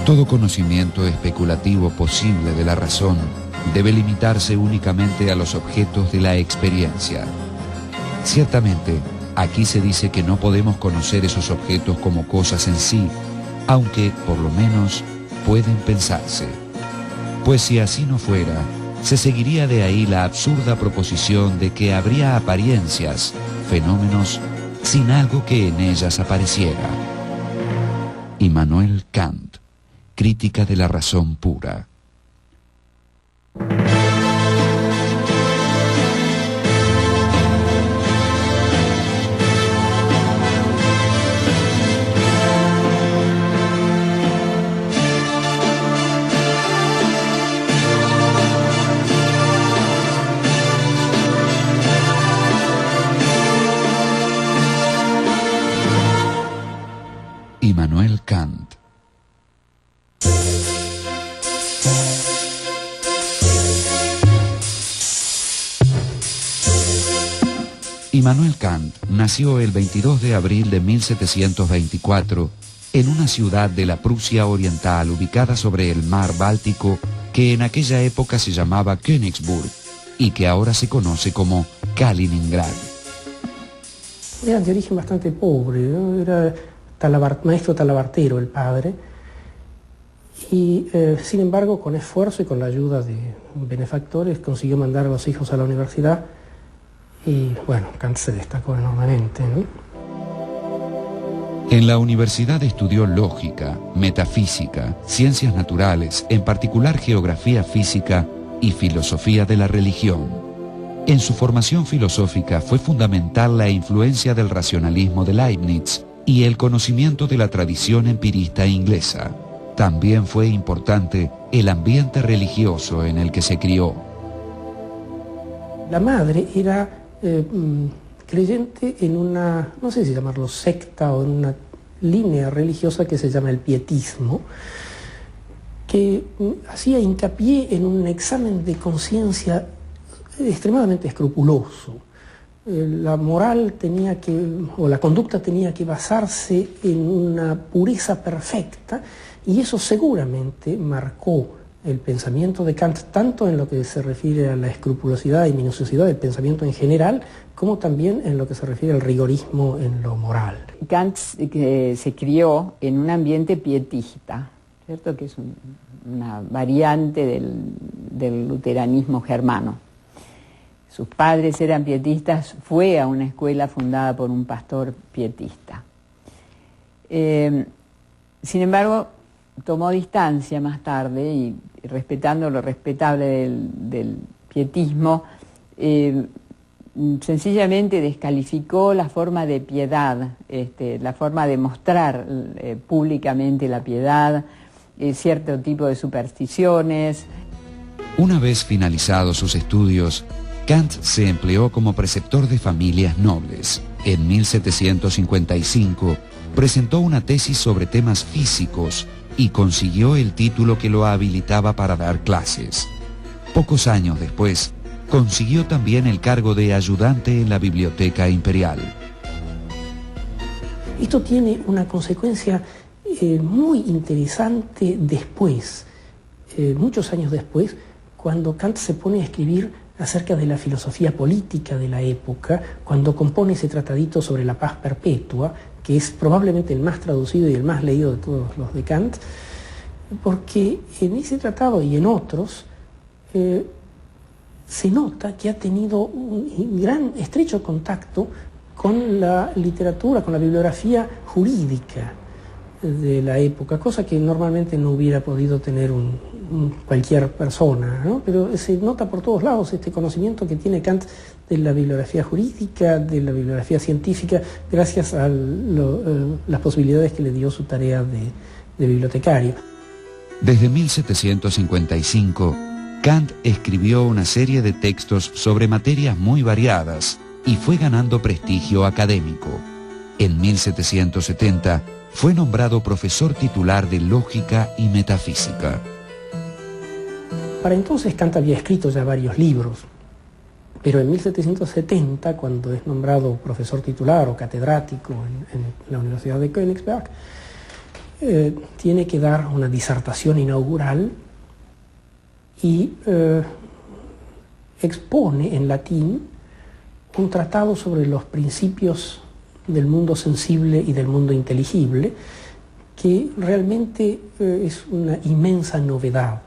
Todo conocimiento especulativo posible de la razón debe limitarse únicamente a los objetos de la experiencia. Ciertamente, aquí se dice que no podemos conocer esos objetos como cosas en sí, aunque, por lo menos, pueden pensarse. Pues si así no fuera, se seguiría de ahí la absurda proposición de que habría apariencias, fenómenos, sin algo que en ellas apareciera. Immanuel Kant, Crítica de la razón pura. Immanuel Kant. Immanuel Kant nació el 22 de abril de 1724 en una ciudad de la Prusia Oriental ubicada sobre el mar Báltico que en aquella época se llamaba Königsburg y que ahora se conoce como Kaliningrad. Era de origen bastante pobre, ¿no? Era maestro talabartero el padre y sin embargo con esfuerzo y con la ayuda de benefactores consiguió mandar a los hijos a la universidad. Y bueno, Kant se destacó enormemente, ¿no? En la universidad estudió lógica, metafísica, ciencias naturales, en particular geografía física y filosofía de la religión. En su formación filosófica fue fundamental la influencia del racionalismo de Leibniz y el conocimiento de la tradición empirista inglesa. También fue importante el ambiente religioso en el que se crió. La madre era creyente en una, no sé si llamarlo secta o en una línea religiosa que se llama el pietismo, que hacía hincapié en un examen de conciencia extremadamente escrupuloso. La moral tenía que, o la conducta tenía que basarse en una pureza perfecta y eso seguramente marcó el pensamiento de Kant, tanto en lo que se refiere a la escrupulosidad y minuciosidad del pensamiento en general, como también en lo que se refiere al rigorismo en lo moral. Kant se crió en un ambiente pietista, ¿cierto? Que es una variante del luteranismo germano. Sus padres eran pietistas, fue a una escuela fundada por un pastor pietista. Sin embargo, tomó distancia más tarde y respetando lo respetable del pietismo, sencillamente descalificó la forma de piedad, la forma de mostrar públicamente la piedad, cierto tipo de supersticiones. Una vez finalizados sus estudios, Kant se empleó como preceptor de familias nobles. En 1755 presentó una tesis sobre temas físicos y consiguió el título que lo habilitaba para dar clases. Pocos años después, consiguió también el cargo de ayudante en la Biblioteca Imperial. Esto tiene una consecuencia muy interesante después, muchos años después, cuando Kant se pone a escribir acerca de la filosofía política de la época, cuando compone ese tratadito sobre la paz perpetua, que es probablemente el más traducido y el más leído de todos los de Kant, porque en ese tratado y en otros se nota que ha tenido un gran, estrecho contacto con la literatura, con la bibliografía jurídica de la época, cosa que normalmente no hubiera podido tener cualquier persona, ¿no? Pero se nota por todos lados este conocimiento que tiene Kant de la bibliografía jurídica, de la bibliografía científica, gracias a las posibilidades que le dio su tarea de bibliotecario. Desde 1755, Kant escribió una serie de textos sobre materias muy variadas y fue ganando prestigio académico. En 1770 fue nombrado profesor titular de lógica y metafísica. Para entonces Kant había escrito ya varios libros, pero en 1770, cuando es nombrado profesor titular o catedrático en la Universidad de Königsberg, tiene que dar una disertación inaugural y expone en latín un tratado sobre los principios del mundo sensible y del mundo inteligible, que realmente es una inmensa novedad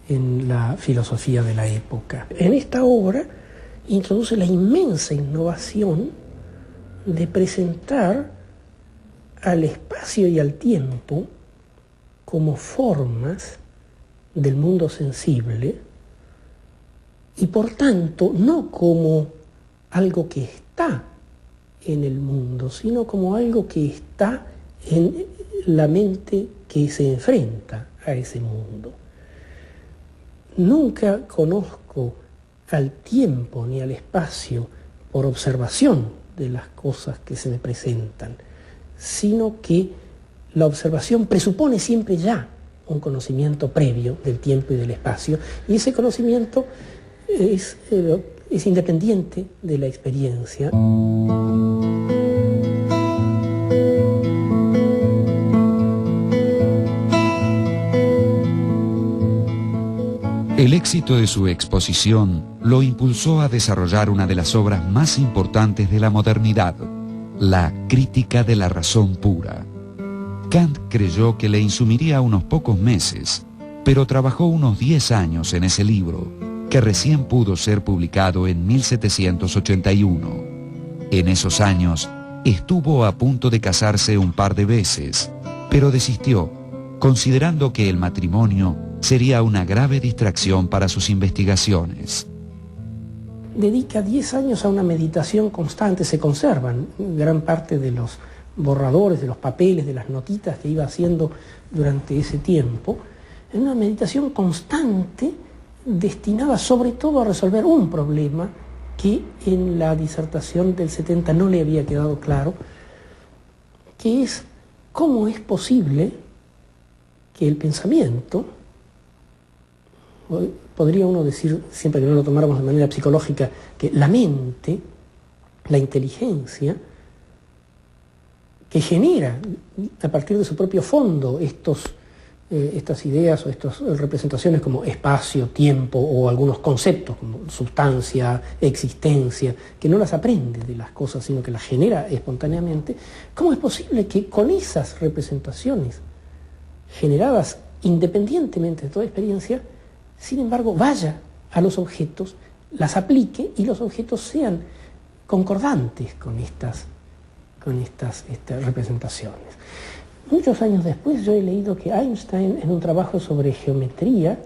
en la filosofía de la época. En esta obra introduce la inmensa innovación de presentar al espacio y al tiempo como formas del mundo sensible y por tanto no como algo que está en el mundo, sino como algo que está en la mente que se enfrenta a ese mundo. Nunca conozco al tiempo ni al espacio por observación de las cosas que se me presentan, sino que la observación presupone siempre ya un conocimiento previo del tiempo y del espacio, y ese conocimiento es independiente de la experiencia. El éxito de su exposición lo impulsó a desarrollar una de las obras más importantes de la modernidad, la Crítica de la Razón Pura. Kant creyó que le insumiría unos pocos meses, pero trabajó unos 10 años en ese libro, que recién pudo ser publicado en 1781. En esos años, estuvo a punto de casarse un par de veces, pero desistió, considerando que el matrimonio sería una grave distracción para sus investigaciones. Dedica 10 años a una meditación constante, se conservan gran parte de los borradores, de los papeles, de las notitas que iba haciendo durante ese tiempo, en una meditación constante destinada sobre todo a resolver un problema que en la disertación del 70 no le había quedado claro, que es cómo es posible que el pensamiento, podría uno decir, siempre que no lo tomáramos de manera psicológica, que la mente, la inteligencia, que genera a partir de su propio fondo estas ideas o estas representaciones como espacio, tiempo o algunos conceptos como sustancia, existencia, que no las aprende de las cosas sino que las genera espontáneamente, ¿cómo es posible que con esas representaciones generadas independientemente de toda experiencia, sin embargo vaya a los objetos, las aplique y los objetos sean concordantes con estas representaciones? Muchos años después yo he leído que Einstein, en un trabajo sobre geometría,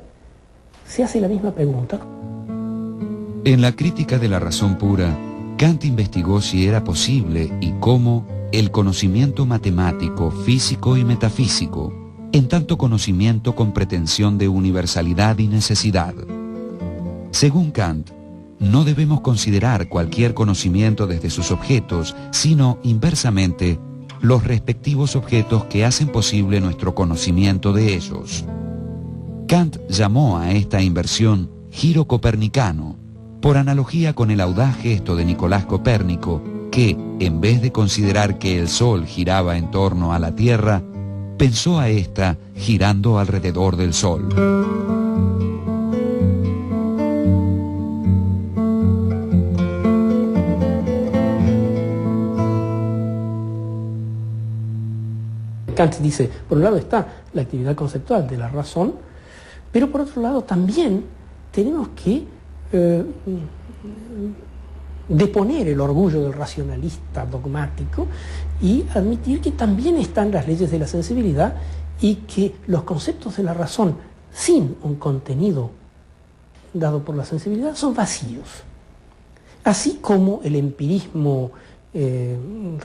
se hace la misma pregunta. En la Crítica de la Razón Pura, Kant investigó si era posible y cómo el conocimiento matemático, físico y metafísico, en tanto conocimiento con pretensión de universalidad y necesidad. Según Kant, no debemos considerar cualquier conocimiento desde sus objetos, sino, inversamente, los respectivos objetos que hacen posible nuestro conocimiento de ellos. Kant llamó a esta inversión giro copernicano, por analogía con el audaz gesto de Nicolás Copérnico, que, en vez de considerar que el Sol giraba en torno a la Tierra, pensó a ésta girando alrededor del Sol. Kant dice, por un lado está la actividad conceptual de la razón, pero por otro lado también tenemos que deponer el orgullo del racionalista dogmático y admitir que también están las leyes de la sensibilidad y que los conceptos de la razón sin un contenido dado por la sensibilidad son vacíos. Así como el empirismo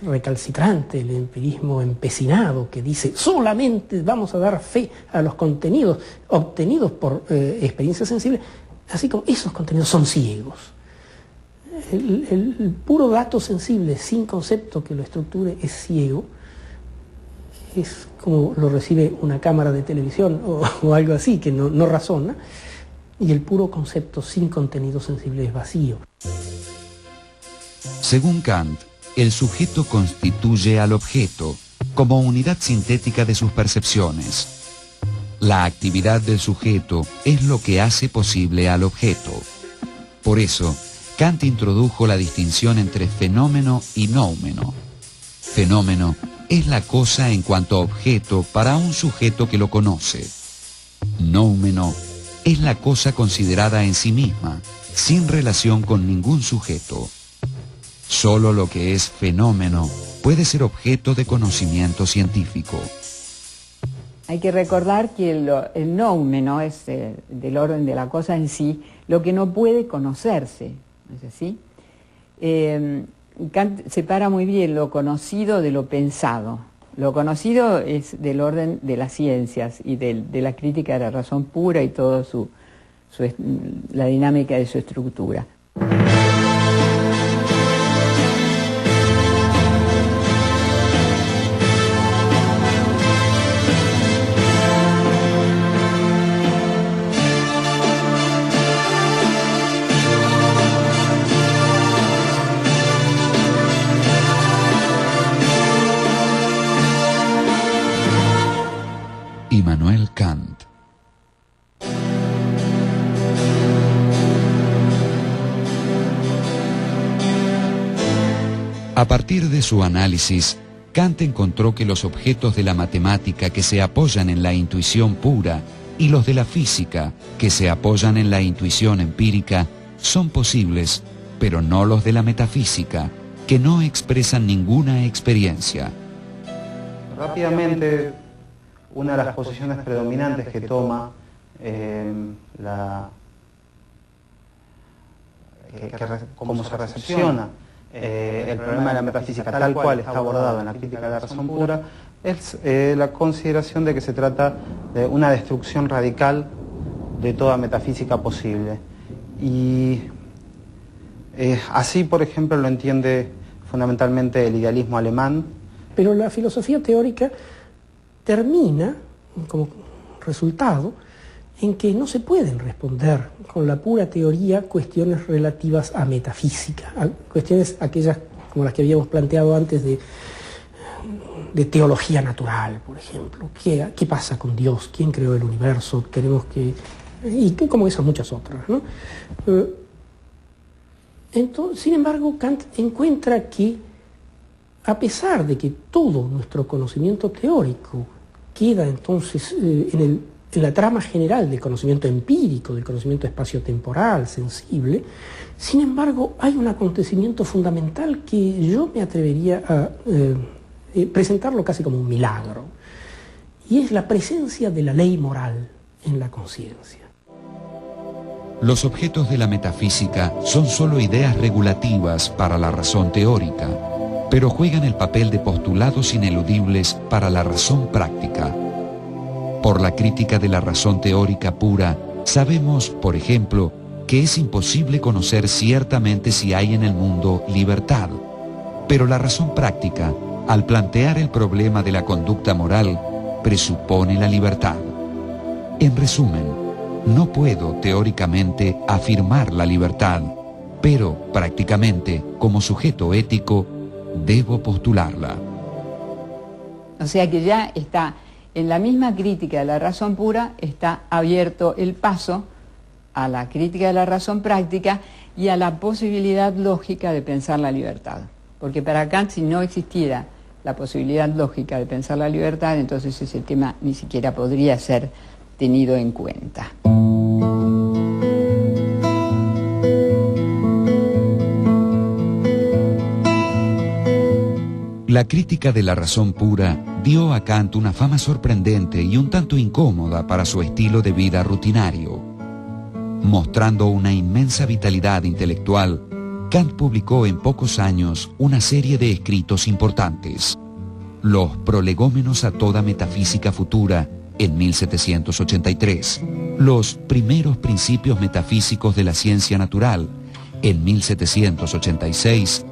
recalcitrante, el empirismo empecinado que dice solamente vamos a dar fe a los contenidos obtenidos por experiencia sensible, así como esos contenidos son ciegos. El puro dato sensible sin concepto que lo estructure es ciego, es como lo recibe una cámara de televisión o algo así, que no razona, y el puro concepto sin contenido sensible es vacío. Según Kant, el sujeto constituye al objeto como unidad sintética de sus percepciones. La actividad del sujeto es lo que hace posible al objeto. Por eso, Kant introdujo la distinción entre fenómeno y noumeno. Fenómeno es la cosa en cuanto a objeto para un sujeto que lo conoce. Noumeno es la cosa considerada en sí misma, sin relación con ningún sujeto. Solo lo que es fenómeno puede ser objeto de conocimiento científico. Hay que recordar que el noumeno es del orden de la cosa en sí, lo que no puede conocerse, ¿no es así? Kant separa muy bien lo conocido de lo pensado. Lo conocido es del orden de las ciencias y de la crítica de la razón pura y toda la dinámica de su estructura. Immanuel Kant. A partir de su análisis, Kant encontró que los objetos de la matemática que se apoyan en la intuición pura y los de la física que se apoyan en la intuición empírica son posibles, pero no los de la metafísica, que no expresan ninguna experiencia. Rápidamente, una de las posiciones predominantes que toma cómo se recepciona el problema de la metafísica tal cual está abordado en la crítica de la razón pura es la consideración de que se trata de una destrucción radical de toda metafísica posible. Y así, por ejemplo, lo entiende fundamentalmente el idealismo alemán. Pero la filosofía teórica termina, como resultado, en que no se pueden responder con la pura teoría cuestiones relativas a metafísica, a cuestiones aquellas como las que habíamos planteado antes de teología natural, por ejemplo. ¿Qué pasa con Dios? ¿Quién creó el universo? Y como esas muchas otras, ¿no? Entonces, sin embargo, Kant encuentra que, a pesar de que todo nuestro conocimiento teórico queda entonces en la trama general del conocimiento empírico, del conocimiento espaciotemporal, sensible, sin embargo hay un acontecimiento fundamental que yo me atrevería a presentarlo casi como un milagro, y es la presencia de la ley moral en la conciencia. Los objetos de la metafísica son solo ideas regulativas para la razón teórica, pero juegan el papel de postulados ineludibles para la razón práctica. Por la crítica de la razón teórica pura, sabemos, por ejemplo, que es imposible conocer ciertamente si hay en el mundo libertad. Pero la razón práctica, al plantear el problema de la conducta moral, presupone la libertad. En resumen, no puedo teóricamente afirmar la libertad, pero prácticamente, como sujeto ético, debo postularla. O sea que ya está, en la misma crítica de la razón pura, está abierto el paso a la crítica de la razón práctica y a la posibilidad lógica de pensar la libertad. Porque para Kant, si no existiera la posibilidad lógica de pensar la libertad, entonces ese tema ni siquiera podría ser tenido en cuenta. La crítica de la razón pura dio a Kant una fama sorprendente y un tanto incómoda para su estilo de vida rutinario. Mostrando una inmensa vitalidad intelectual, Kant publicó en pocos años una serie de escritos importantes. Los Prolegómenos a toda metafísica futura, en 1783. Los Primeros principios metafísicos de la ciencia natural, en 1786.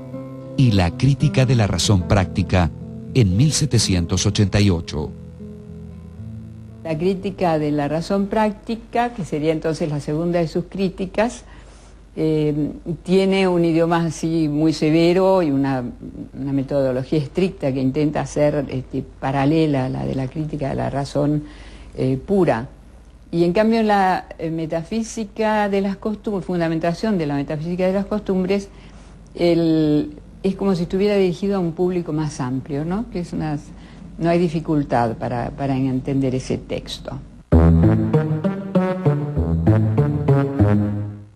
Y la crítica de la razón práctica, en 1788. La crítica de la razón práctica, que sería entonces la segunda de sus críticas, tiene un idioma así muy severo y una metodología estricta que intenta ser paralela a la de la crítica de la razón pura. Y en cambio en la metafísica de las costumbres, fundamentación de la metafísica de las costumbres, es como si estuviera dirigido a un público más amplio, ¿no? Que no hay dificultad para entender ese texto.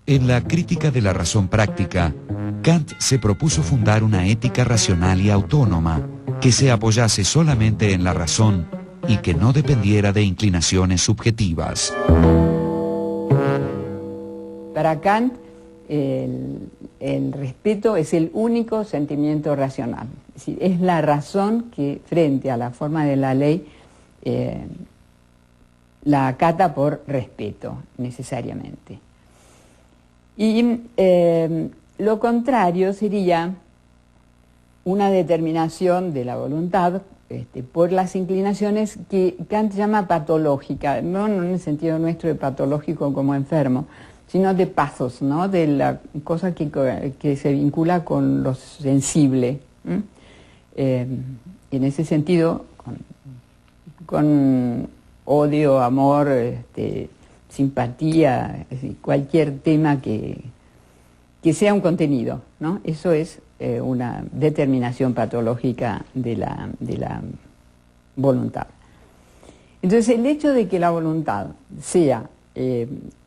En la crítica de la razón práctica, Kant se propuso fundar una ética racional y autónoma que se apoyase solamente en la razón y que no dependiera de inclinaciones subjetivas. Para Kant, el respeto es el único sentimiento racional. Es decir, es la razón que, frente a la forma de la ley, la acata por respeto, necesariamente. Y lo contrario sería una determinación de la voluntad por las inclinaciones que Kant llama patológica, no en el sentido nuestro de patológico como enfermo, sino de pathos, ¿no? De la cosa que se vincula con lo sensible. En ese sentido, con odio, amor, simpatía, es decir, cualquier tema que sea un contenido, ¿no? Eso es una determinación patológica de la voluntad. Entonces, el hecho de que la voluntad sea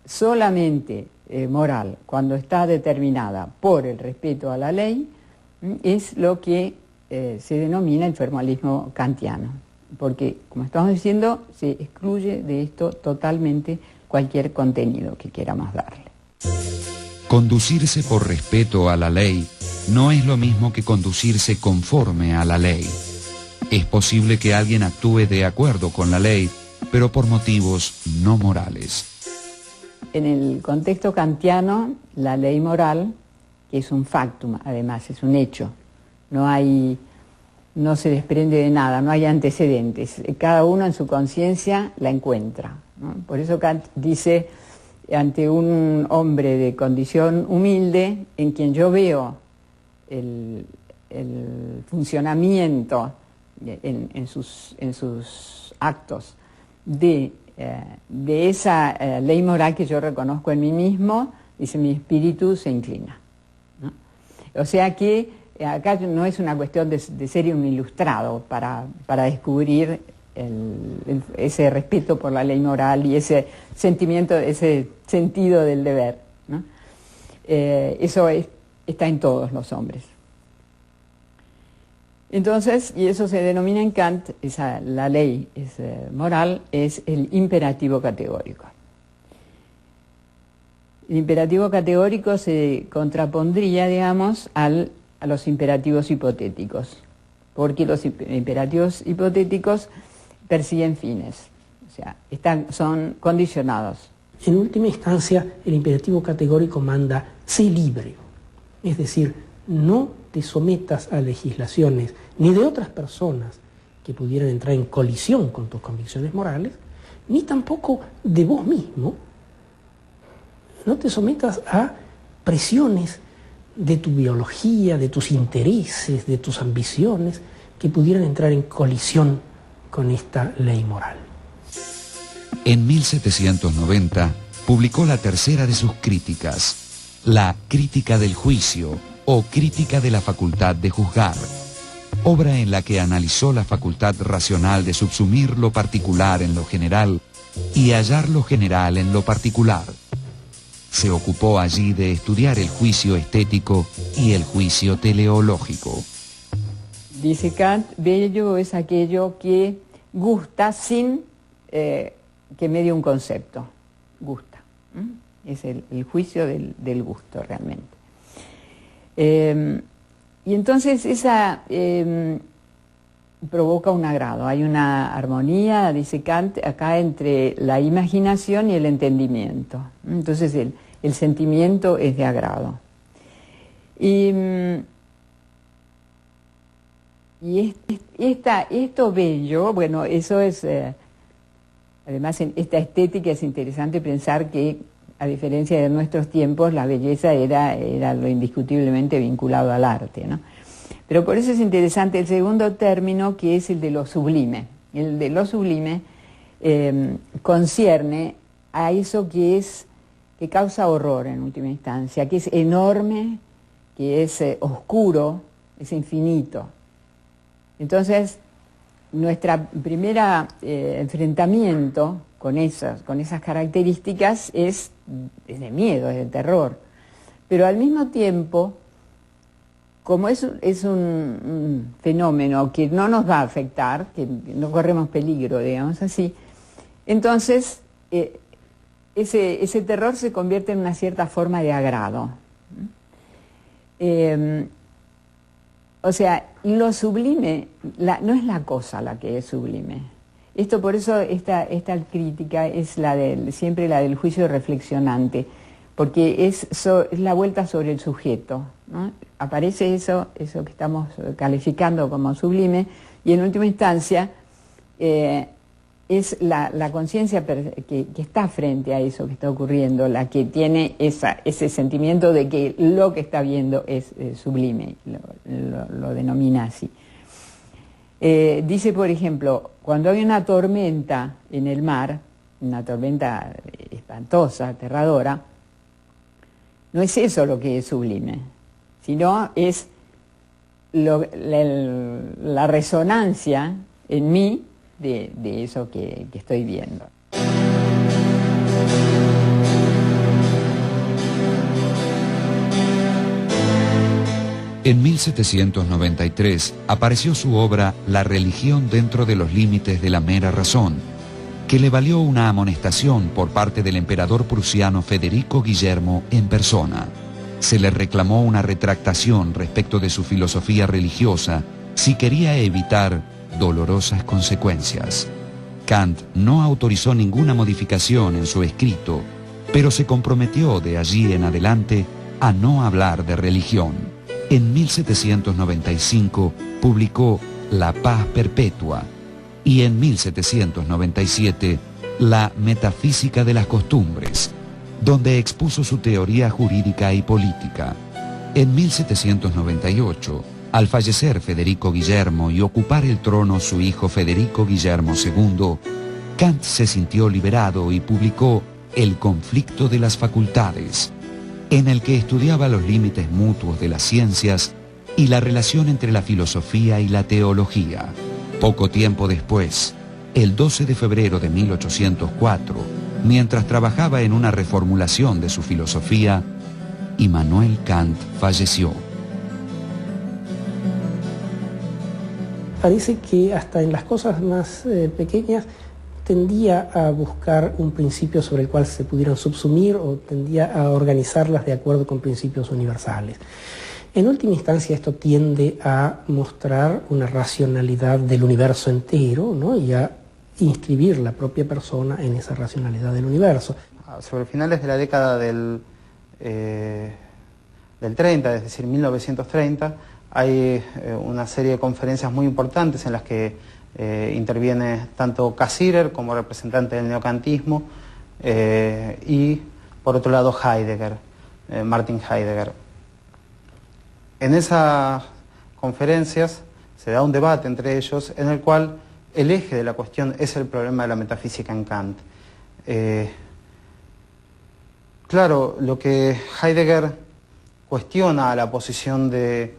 solamente moral cuando está determinada por el respeto a la ley es lo que se denomina el formalismo kantiano, porque, como estamos diciendo, se excluye de esto totalmente cualquier contenido que queramos darle. Conducirse por respeto a la ley no es lo mismo que conducirse conforme a la ley. Es posible que alguien actúe de acuerdo con la ley, pero por motivos no morales. En el contexto kantiano, la ley moral, que es un factum, además, es un hecho, no se desprende de nada, no hay antecedentes, cada uno en su conciencia la encuentra, ¿no? Por eso Kant dice, ante un hombre de condición humilde, en quien yo veo el funcionamiento en sus actos de esa ley moral que yo reconozco en mí mismo, dice, mi espíritu se inclina, ¿no? O sea que acá no es una cuestión de ser un ilustrado para descubrir ese respeto por la ley moral y ese sentimiento, ese sentido del deber, ¿no? Eso está en todos los hombres. Entonces, y eso se denomina en Kant, la ley moral es el imperativo categórico. El imperativo categórico se contrapondría, digamos, a los imperativos hipotéticos, porque los imperativos hipotéticos persiguen fines, o sea, son condicionados. En última instancia, el imperativo categórico manda, sé libre, es decir, no te sometas a legislaciones ni de otras personas que pudieran entrar en colisión con tus convicciones morales, ni tampoco de vos mismo. No te sometas a presiones de tu biología, de tus intereses, de tus ambiciones, que pudieran entrar en colisión con esta ley moral. En 1790 publicó la tercera de sus críticas, la Crítica del Juicio o Crítica de la Facultad de Juzgar, obra en la que analizó la facultad racional de subsumir lo particular en lo general y hallar lo general en lo particular. Se ocupó allí de estudiar el juicio estético y el juicio teleológico. Dice Kant, bello es aquello que gusta sin que medie un concepto. Gusta. Es el juicio del gusto realmente. Y entonces esa provoca un agrado. Hay una armonía, dice Kant, acá entre la imaginación y el entendimiento. Entonces el sentimiento es de agrado. Y esto bello, bueno, eso es, además en esta estética es interesante pensar que a diferencia de nuestros tiempos, la belleza era lo indiscutiblemente vinculado al arte, ¿no? Pero por eso es interesante el segundo término, que es el de lo sublime. El de lo sublime concierne a eso que causa horror en última instancia, que es enorme, que es oscuro, es infinito. Entonces, nuestra primera enfrentamiento con esas características es de miedo, es de terror. Pero al mismo tiempo, como es un fenómeno que no nos va a afectar, que no corremos peligro, digamos así, entonces ese terror se convierte en una cierta forma de agrado. O sea, lo sublime no es la cosa la que es sublime. Esto, por eso esta crítica es siempre la del juicio reflexionante, porque es la vuelta sobre el sujeto, ¿no? Aparece eso que estamos calificando como sublime, y en última instancia es la conciencia que está frente a eso que está ocurriendo, la que tiene ese sentimiento de que lo que está viendo es sublime, lo denomina así. Dice, por ejemplo, cuando hay una tormenta en el mar, una tormenta espantosa, aterradora, no es eso lo que es sublime, sino es la resonancia en mí de eso que estoy viendo. En 1793 apareció su obra La religión dentro de los límites de la mera razón, que le valió una amonestación por parte del emperador prusiano Federico Guillermo en persona. Se le reclamó una retractación respecto de su filosofía religiosa si quería evitar dolorosas consecuencias. Kant no autorizó ninguna modificación en su escrito, pero se comprometió de allí en adelante a no hablar de religión. En 1795 publicó La paz perpetua y en 1797 La metafísica de las costumbres, donde expuso su teoría jurídica y política. En 1798, al fallecer Federico Guillermo y ocupar el trono su hijo Federico Guillermo II, Kant se sintió liberado y publicó El conflicto de las facultades, en el que estudiaba los límites mutuos de las ciencias y la relación entre la filosofía y la teología. Poco tiempo después, el 12 de febrero de 1804, mientras trabajaba en una reformulación de su filosofía, Immanuel Kant falleció. Parece que hasta en las cosas más pequeñas tendía a buscar un principio sobre el cual se pudieran subsumir, o tendía a organizarlas de acuerdo con principios universales. En última instancia, esto tiende a mostrar una racionalidad del universo entero, ¿no? Y a inscribir la propia persona en esa racionalidad del universo. Sobre finales de la década del 30, es decir, 1930, hay una serie de conferencias muy importantes en las que interviene tanto Cassirer como representante del neocantismo y por otro lado Heidegger, Martin Heidegger. En esas conferencias se da un debate entre ellos en el cual el eje de la cuestión es el problema de la metafísica en Kant. Claro, lo que Heidegger cuestiona a la posición de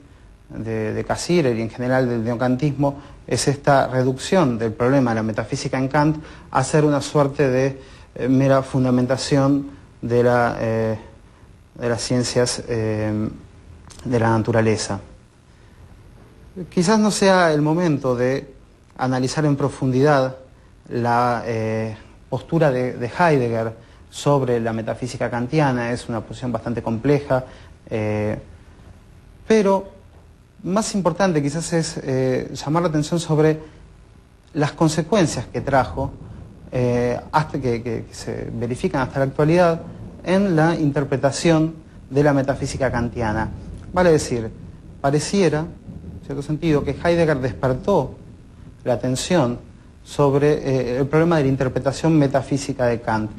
Cassirer y en general del neocantismo es esta reducción del problema de la metafísica en Kant a ser una suerte de mera fundamentación de las ciencias de la naturaleza. Quizás no sea el momento de analizar en profundidad la postura de Heidegger sobre la metafísica kantiana. Es una posición bastante compleja, pero más importante quizás es llamar la atención sobre las consecuencias que trajo, hasta que se verifican hasta la actualidad, en la interpretación de la metafísica kantiana. Vale decir, pareciera, en cierto sentido, que Heidegger despertó la atención sobre el problema de la interpretación metafísica de Kant.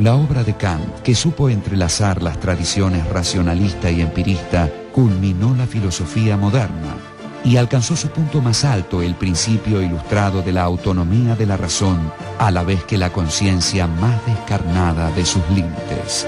La obra de Kant, que supo entrelazar las tradiciones racionalista y empirista, culminó la filosofía moderna y alcanzó su punto más alto, el principio ilustrado de la autonomía de la razón, a la vez que la conciencia más descarnada de sus límites.